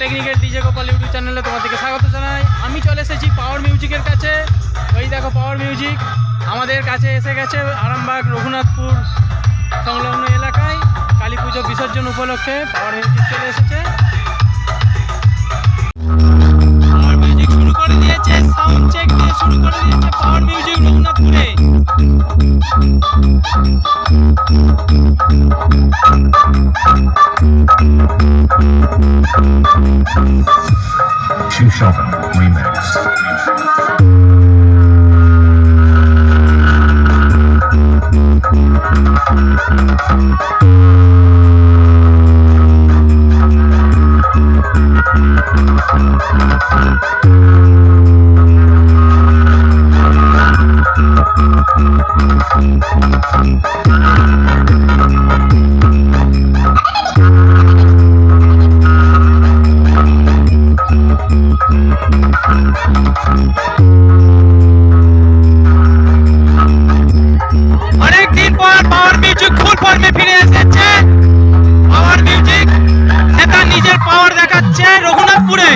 Technical DJ Gopal YouTube চ্যানেলে তোমাদেরকে স্বাগত জানাই। আমি চলে এসেছি পাওয়ার মিউজিকের কাছে। ওই দেখো পাওয়ার মিউজিক আমাদের কাছে এসে গেছে আরামবাগ রঘুনাথপুর সংলগ্ন এলাকায়। কালী পুজো বিসর্জন উপলক্ষে পাওয়ার মিউজিক চলে এসেছে। পাওয়ার মিউজিক শুরু করে দিয়েছে, সাউন্ড চেক দিয়ে শুরু করে দিয়েছে পাওয়ার মিউজিক রঘুনাথপুরে। Shushovan Remix. অনেকদিন পর পাওয়ার মিউজিক ফুল ফর্মে ফিরে এসেছে। পাওয়ার মিউজিক তার নিজের পাওয়ার দেখাচ্ছে রঘুনাথপুরে।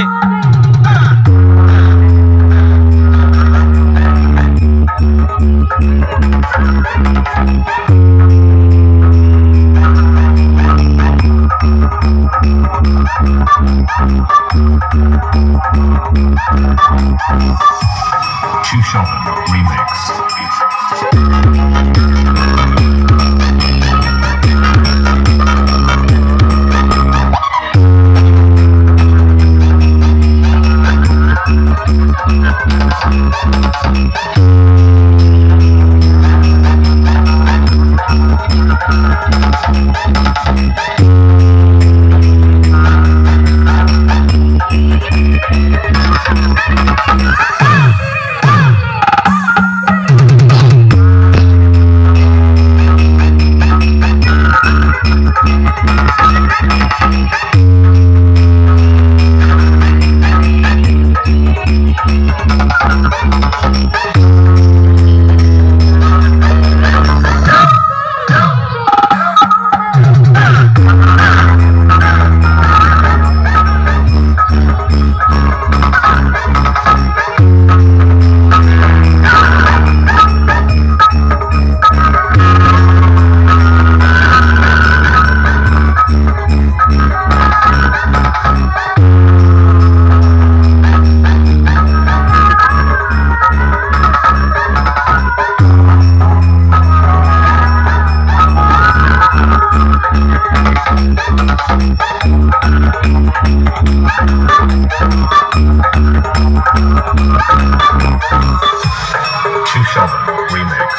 Shushovan Remix. Shushovan Remix.